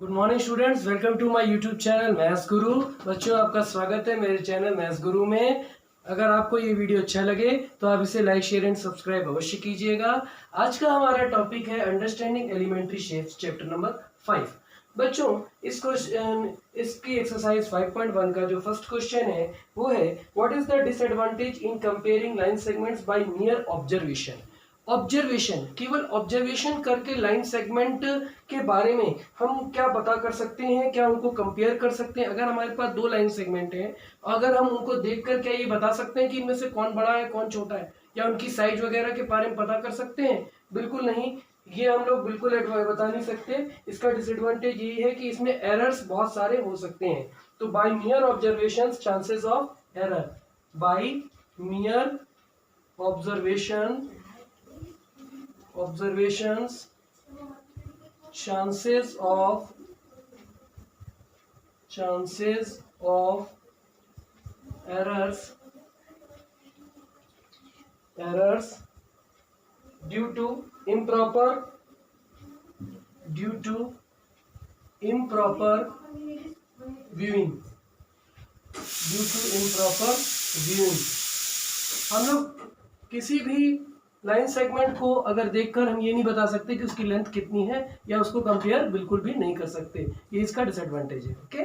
Good morning students, welcome to my YouTube channel Maths Guru. बच्चों, आपका स्वागत है मेरे चैनल मैथ्स गुरु में। अगर आपको ये वीडियो अच्छा लगे तो आप इसे लाइक शेयर एंड सब्सक्राइब अवश्य कीजिएगा। आज का हमारा टॉपिक है understanding elementary shapes, chapter number 5। बच्चों, इसकी एक्सरसाइज 5.1 का जो फर्स्ट क्वेश्चन है वो है what is the disadvantage in comparing line segments by mere observation. Observation, केवल ऑब्जर्वेशन करके लाइन सेगमेंट के बारे में हम क्या पता कर सकते हैं, क्या उनको कंपेयर कर सकते हैं। अगर हमारे पास दो लाइन सेगमेंट हैं, अगर हम उनको देखकर क्या ये बता सकते हैं कि इनमें से कौन बड़ा है कौन छोटा है, या उनकी साइज वगैरह के बारे में पता कर सकते हैं? बिल्कुल नहीं, ये हम लोग बिल्कुल बता नहीं सकते। इसका डिसएडवांटेज ये है कि इसमें एरर्स बहुत सारे हो सकते हैं। तो by mere observation chances of error, by mere observations chances of errors due to improper viewing हम लोग किसी भी लाइन सेगमेंट को अगर देखकर हम ये नहीं बता सकते कि उसकी लेंथ कितनी है, या उसको कंपेयर बिल्कुल भी नहीं कर सकते। ये इसका डिसएडवांटेज है। Okay,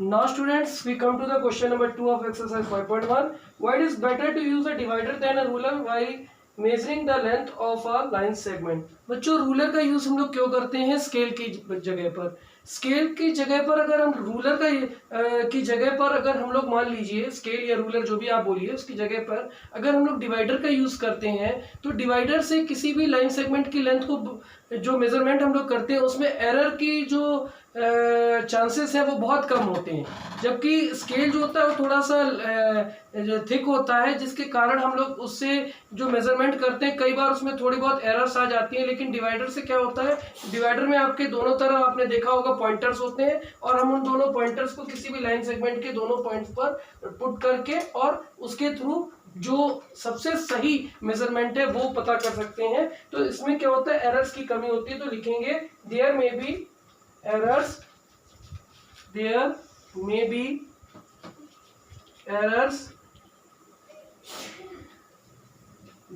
now students, we come to the question number 2 of exercise 5.1। Why is better to use a divider than a ruler while measuring the length of a line segment. बच्चों, ruler का use हम लोग क्यों करते हैं scale की जगह पर? स्केल की जगह पर अगर हम रूलर की जगह पर अगर हम लोग मान लीजिए स्केल या रूलर जो भी आप बोलिए, उसकी जगह पर अगर हम लोग डिवाइडर का यूज करते हैं तो डिवाइडर से किसी भी लाइन सेगमेंट की लेंथ को जो मेजरमेंट हम लोग करते हैं उसमें एरर की जो चांसेस है वो बहुत कम होते हैं। जबकि स्केल जो होता है वो थोड़ा सा थिक होता है, जिसके कारण हम लोग उससे जो मेजरमेंट करते हैं कई बार उसमें थोड़ी बहुत एरर्स आ जाती हैं। लेकिन डिवाइडर से क्या होता है, डिवाइडर में आपके दोनों तरफ आपने देखा होगा पॉइंटर्स होते हैं, और हम उन दोनों पॉइंटर्स को किसी भी लाइन सेगमेंट के दोनों पॉइंट्स पर पुट करके और उसके थ्रू जो सबसे सही मेजरमेंट है वो पता कर सकते हैं। तो इसमें क्या होता है, एरर्स की कमी होती है। तो लिखेंगे there may be errors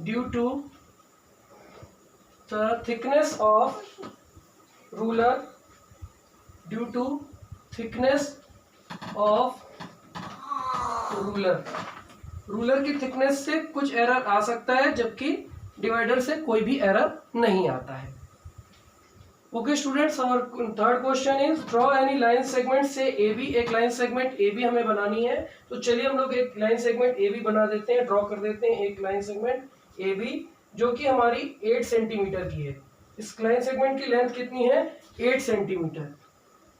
due to the thickness of ruler ruler की थिकनेस से कुछ एरर आ सकता है, जबकि डिवाइडर से कोई भी एरर नहीं आता है। ओके स्टूडेंट्स, और third question is draw any line segment से ए बी। एक लाइन सेगमेंट ए बी हमें बनानी है, तो चलिए हम लोग एक लाइन सेगमेंट ए बी बना देते हैं, ड्रॉ कर देते हैं एक लाइन सेगमेंट ए बी जो कि हमारी 8 सेंटीमीटर की है। इस लाइन सेगमेंट की लेंथ कितनी है? 8 सेंटीमीटर।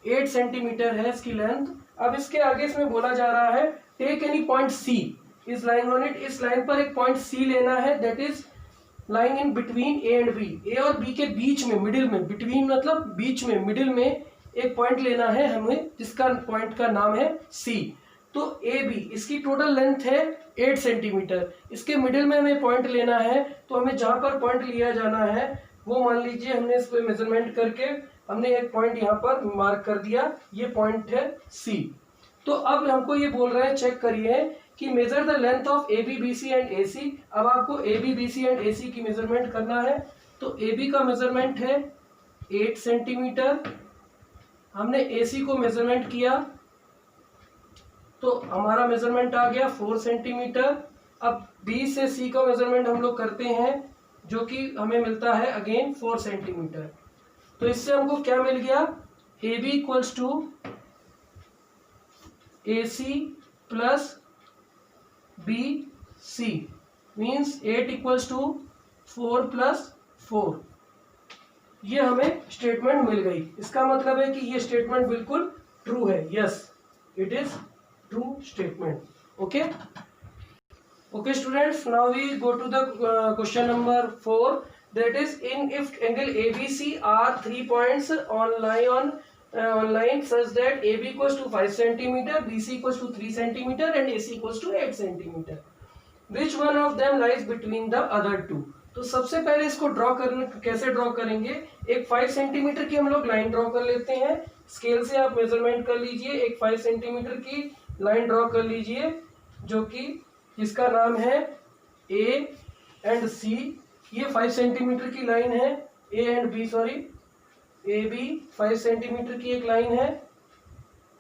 8 सेंटीमीटर है इसकी लेंथ। अब इसके आगे इसमें बोला जा रहा है take any point C is line on it. इस लाइन पर एक पॉइंट सी लेना है, that is line in between A and B. A और बी के बीच में, मिडिल में, बिटवीन मतलब बीच में, मिडिल में एक पॉइंट लेना है हमें, जिसका पॉइंट का नाम है सी। तो ए बी, इसकी टोटल लेंथ है 8 सेंटीमीटर। इसके मिडिल में हमें पॉइंट लेना है, तो हमें जहां पर पॉइंट लिया जाना है वो मान लीजिए हमने इस पे मेजरमेंट करके हमने एक पॉइंट यहाँ पर मार्क कर दिया, ये पॉइंट है सी। तो अब हमको ये बोल रहे हैं, चेक करिए कि measure the length of A B B C and A C. अब आपको A B B C and A C की मेजरमेंट करना है। तो ए बी का मेजरमेंट है 8 सेंटीमीटर, हमने ए सी को मेजरमेंट किया तो हमारा मेजरमेंट आ गया 4 सेंटीमीटर। अब बी से सी का मेजरमेंट हम लोग करते हैं, जो कि हमें मिलता है अगेन 4 सेंटीमीटर। तो इससे हमको क्या मिल गया, A B equals to A C plus B C means 8 equals to 4 plus 4। ये हमें स्टेटमेंट मिल गई। इसका मतलब है कि ये स्टेटमेंट बिल्कुल ट्रू है। Yes, it is true statement. Okay okay students, now we go to the question number 4, that is in if angle ABC are 3 points on line such that AB equals to 5 centimeter, BC equals to 3 centimeter and AC equals to 8 centimeter. Which one of them lies between the other two? तो सबसे पहले इसको draw करने कैसे draw करेंगे, एक 5 centimetre की हम लोग लाइन ड्रॉ कर लेते हैं। स्केल से आप मेजरमेंट कर लीजिए, एक 5 सेंटीमीटर की लाइन ड्रॉ कर लीजिए, जो कि इसका नाम है ए एंड सी। ये 5 सेंटीमीटर की लाइन है, A and B, sorry A B 5 centimetre की एक लाइन है।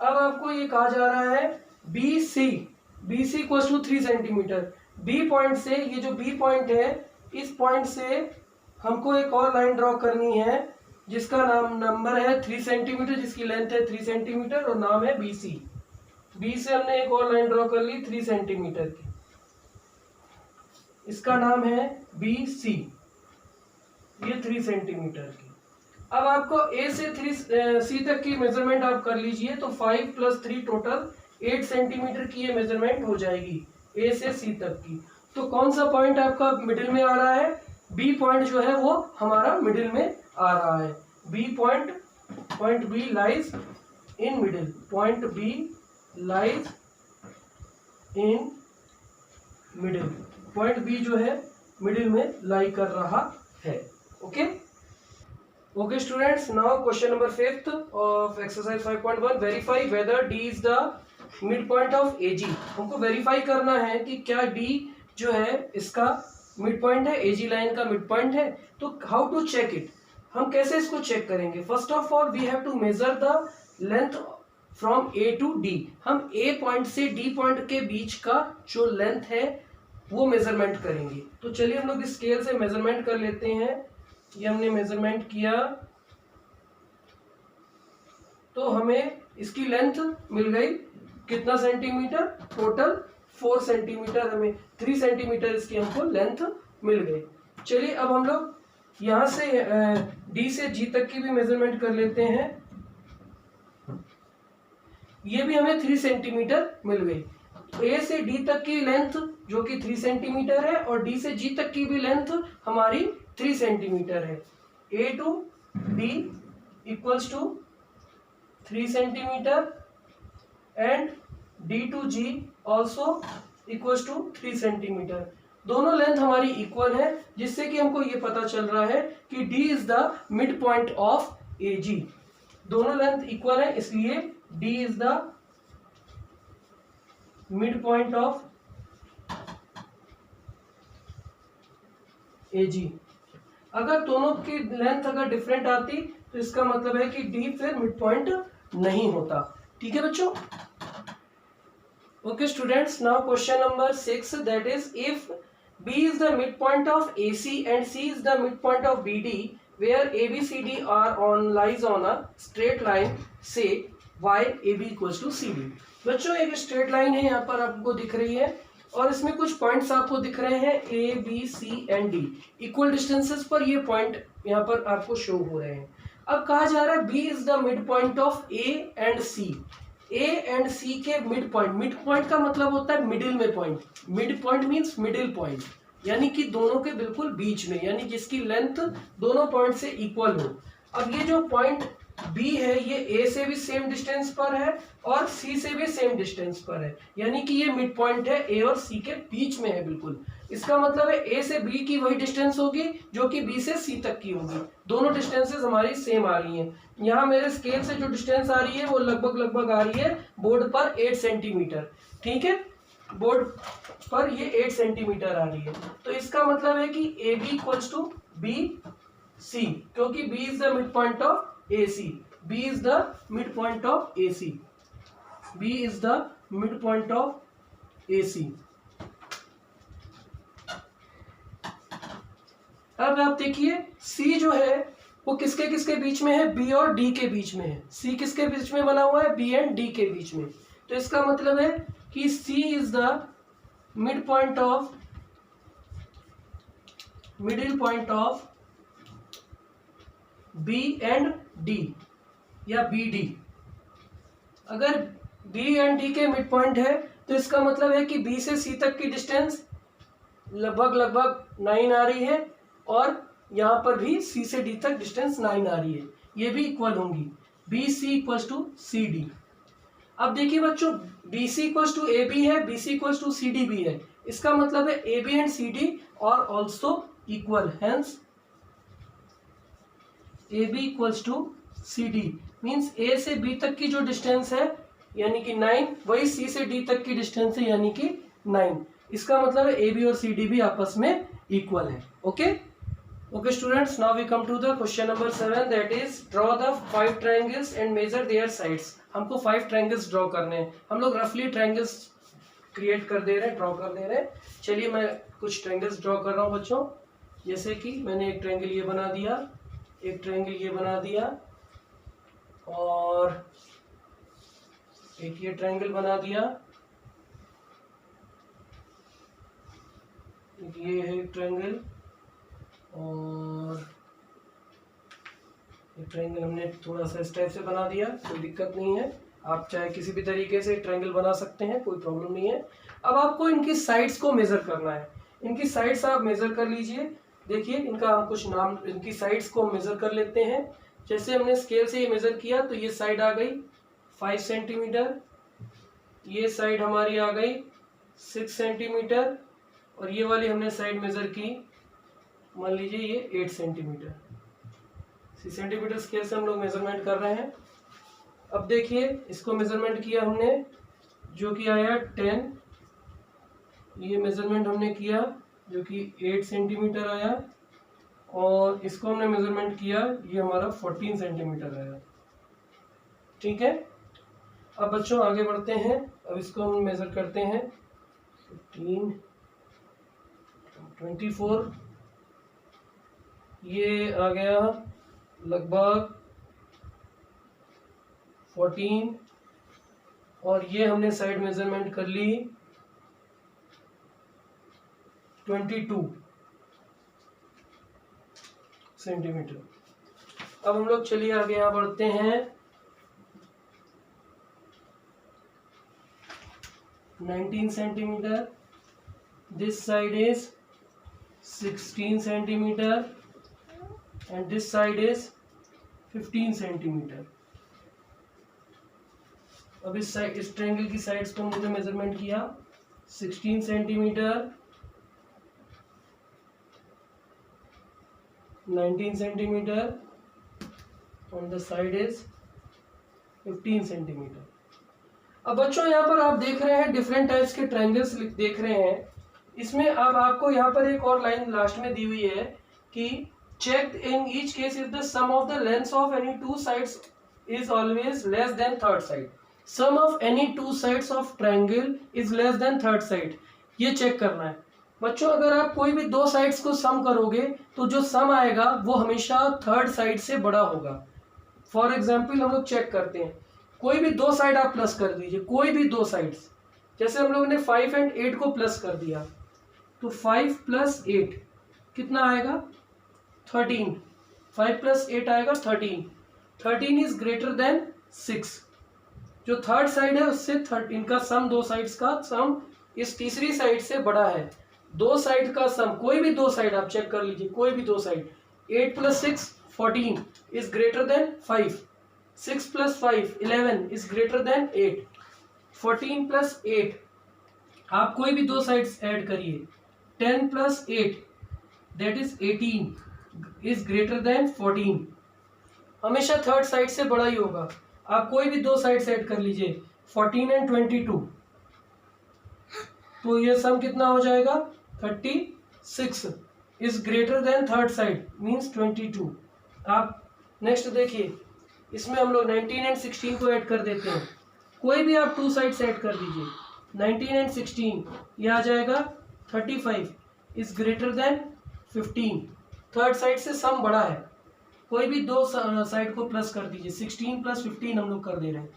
अब आपको ये कहा जा रहा है B C, B C equals to 3 centimetre. B point से, ये जो बी पॉइंट है, इस पॉइंट से हमको एक और लाइन ड्रॉ करनी है जिसका नंबर है 3 सेंटीमीटर, जिसकी लेंथ है 3 सेंटीमीटर और नाम है बी सी। बी से हमने एक और लाइन ड्रॉ कर ली 3 सेंटीमीटर की, इसका नाम है बी सी, ये 3 सेंटीमीटर की। अब आपको ए से 3 सी तक की मेजरमेंट आप कर लीजिए, तो 5 + 3 टोटल 8 सेंटीमीटर की ये मेजरमेंट हो जाएगी ए से सी तक की। तो कौन सा पॉइंट आपका मिडिल में आ रहा है, बी पॉइंट जो है वो हमारा मिडिल में आ रहा है। B point, point B lies in middle, point B lies in middle, point B जो है मिडिल में लाई कर रहा है। Okay okay students, now question number 5th of exercise 5.1, verify whether D is the mid point of AG. हमको verify करना है कि क्या डी जो है इसका मिड पॉइंट है, एजी लाइन का मिड पॉइंट है। तो हाउ टू चेक इट, हम कैसे इसको चेक करेंगे। First of all we have to measure the length from A to D. हम ए पॉइंट से डी पॉइंट के बीच का जो लेंथ है वो मेजरमेंट करेंगे। तो चलिए हम लोग इस स्केल से मेजरमेंट कर लेते हैं। ये हमने मेजरमेंट किया तो हमें इसकी लेंथ मिल गई कितना सेंटीमीटर, टोटल 4 सेंटीमीटर, हमें 3 सेंटीमीटर इसकी हमको लेंथ मिल गई। चलिए अब हम लोग यहाँ से डी से जी तक की भी मेजरमेंट कर लेते हैं। ये भी हमें 3 सेंटीमीटर मिल गई। ए से डी तक की लेंथ जो कि 3 सेंटीमीटर है और डी से जी तक की भी लेंथ हमारी 3 सेंटीमीटर है। A to D equals to 3 centimetre and D to G also equals to 3 centimetre. दोनों लेंथ हमारी इक्वल है, जिससे कि हमको ये पता चल रहा है कि D is the mid point of A G. दोनों लेंथ इक्वल है, इसलिए D is the mid point of A G. अगर दोनों की लेंथ अगर डिफरेंट आती तो इसका मतलब है कि डी फिर मिड पॉइंट नहीं होता। ठीक है बच्चों। Okay students, now question number 6, that is if B is the midpoint of AC and C is the midpoint of BD, where ABCD lies on a straight line, say YAB equals to CD। बच्चों एक straight line है यहाँ पर आपको दिख रही है और इसमें कुछ पॉइंट्स आपको दिख रहे हैं A, B, C and D। Equal distances पर ये पॉइंट यहाँ पर आपको शो हो रहे हैं। अब कहा जा रहा है B is the mid point of A and C। A and C के मिड पॉइंट का मतलब होता है मिडिल में point. Mid point means middle point, यानी कि दोनों के बिल्कुल बीच में, यानी जिसकी लेंथ दोनों पॉइंट से इक्वल हो। अब ये जो पॉइंट बी है ये ए से भी सेम डिस्टेंस पर है और सी से भी सेम डिस्टेंस पर है, यानी कि ये मिड पॉइंट है ए और सी के बीच में है बिल्कुल। इसका मतलब है ए से बी की वही डिस्टेंस होगी जो कि बी से सी तक की होगी। दोनों डिस्टेंसेस हमारी सेम आ रही हैं। यहाँ मेरे स्केल से जो डिस्टेंस आ रही है वो लगभग आ रही है बोर्ड पर 8 सेंटीमीटर। ठीक है, बोर्ड पर ये 8 सेंटीमीटर आ रही है। तो इसका मतलब है कि A B equals to B C, क्योंकि B is the mid point of A C. B is the mid point of A C. B is the mid point of A C. अब आप देखिए C जो है वो किसके किसके बीच में है, B और D के बीच में है। C किसके बीच में बना हुआ है, B एंड D के बीच में। तो इसका मतलब है कि C is the mid point of, middle point of B and D या BD। अगर B एंड D के मिड पॉइंट है तो इसका मतलब है कि B से C तक की डिस्टेंस लगभग 9 आ रही है और यहाँ पर भी C से D तक डिस्टेंस 9 आ रही है, ये भी इक्वल होंगी। BC equals to CD। अब देखिए बच्चों BC इक्वल्स टू AB है, BC इक्वल्स टू CD भी है। इसका मतलब है AB एंड CD और also equal, hence AB equals to CD। Means A से B तक की जो डिस्टेंस है यानी कि 9, वही C से D तक की डिस्टेंस है यानी कि 9। इसका मतलब है AB और CD भी आपस में इक्वल है। Okay okay students, now we come to the question number 7, that is draw the 5 triangles and measure their sides. हमको 5 ट्रायंगल्स ड्रॉ करने हैं। हम लोग रफली ट्रायंगल्स क्रिएट कर दे रहे हैं, ड्रॉ कर दे रहे हैं। चलिए मैं कुछ ट्रायंगल्स ड्रॉ कर रहा हूँ बच्चों। जैसे कि मैंने एक ट्रायंगल ये बना दिया, एक ट्रायंगल ये बना दिया, और एक ये ट्रायंगल बना दिया, ये है एक ट्रायंगल, और ये ट्रायंगल हमने थोड़ा सा इस टाइप से बना दिया। कोई दिक्कत नहीं है, आप चाहे किसी भी तरीके से ट्रायंगल बना सकते हैं, कोई प्रॉब्लम नहीं है। अब आपको इनकी साइड्स को मेजर करना है। इनकी साइड्स आप मेजर कर लीजिए। देखिए इनका हम कुछ नाम, इनकी साइड्स को मेजर कर लेते हैं। जैसे हमने स्केल से ये मेजर किया तो ये साइड आ गई 5 सेंटीमीटर, ये साइड हमारी आ गई 6 सेंटीमीटर, और ये वाली हमने साइड मेजर की, मान लीजिए ये 8 सेंटीमीटर। 6 सेंटीमीटर स्केल से हम लोग मेजरमेंट कर रहे हैं। अब देखिए इसको मेजरमेंट किया हमने, जो कि आया 10। ये मेजरमेंट हमने किया जो कि 8 सेंटीमीटर आया, और इसको हमने मेजरमेंट किया, ये हमारा 14 सेंटीमीटर आया। ठीक है, अब बच्चों आगे बढ़ते हैं। अब इसको हम मेजर करते हैं। 15, 24, ये आ गया लगभग 14, और ये हमने साइड मेजरमेंट कर ली 22 सेंटीमीटर। अब हम लोग चलिए आगे यहाँ बढ़ते हैं। 19 centimetre, this side is 16 centimetre, and this side is 15 centimetre. अब इस ट्रायंगल की साइड्स को हमने मेजरमेंट किया 16 centimetre, 19 centimetre, on the side is 15 centimetre. अब बच्चों यहाँ पर आप देख रहे हैं डिफरेंट टाइप्स के ट्रायंगल्स देख रहे हैं। इसमें अब आपको यहाँ पर एक और लाइन लास्ट में दी हुई है कि check in each case if the sum of the lengths of any two sides is always less than third side. Sum of any two sides of triangle is less than third side, ये check करना है बच्चों। अगर आप कोई भी दो sides को सम करोगे तो जो सम आएगा वो हमेशा थर्ड साइड से बड़ा होगा। फॉर एग्जाम्पल हम लोग चेक करते हैं, कोई भी दो साइड आप प्लस कर दीजिए, कोई भी दो साइड्स। जैसे हम लोगों ने 5 और 8 को प्लस कर दिया तो 5 + 8 कितना आएगा 13। 5 + 8 आएगा 13। 13 इज ग्रेटर देन 6। जो थर्ड साइड है उससे इनका सम, दो साइड्स का सम इस तीसरी साइड से बड़ा है। दो साइड का सम, कोई भी दो साइड आप चेक कर लीजिए, कोई भी दो side, 8 + 6 14 is greater than 5, 6 + 5 11 is greater than 8, 14 + 8 आप कोई भी दो साइड्स ऐड करिए, 10 + 8 that is 18 is greater than 14। हमेशा थर्ड साइड से बड़ा ही होगा। आप कोई भी दो साइड्स ऐड कर लीजिए, 14 और 22, तो ये सम कितना हो जाएगा 36 is greater than third side means 22। आप नेक्स्ट देखिए, इसमें हम लोग 19 और 16 को ऐड कर देते हैं। कोई भी आप टू साइड्स ऐड कर दीजिए, 19 और 16 ये आ जाएगा 35 is greater than 15। Third side से सम बड़ा है। कोई भी दो साइड को प्लस कर दीजिए, 16 + 15 हम लोग कर दे रहे हैं,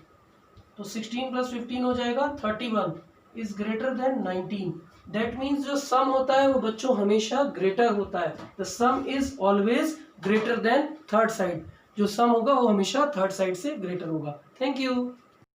तो 16 + 15 हो जाएगा 31 is greater than 19। That means जो सम होता है वो बच्चों हमेशा ग्रेटर होता है। The some is always greater than third side. जो सम होगा वो हमेशा थर्ड साइड से ग्रेटर होगा। Thank you.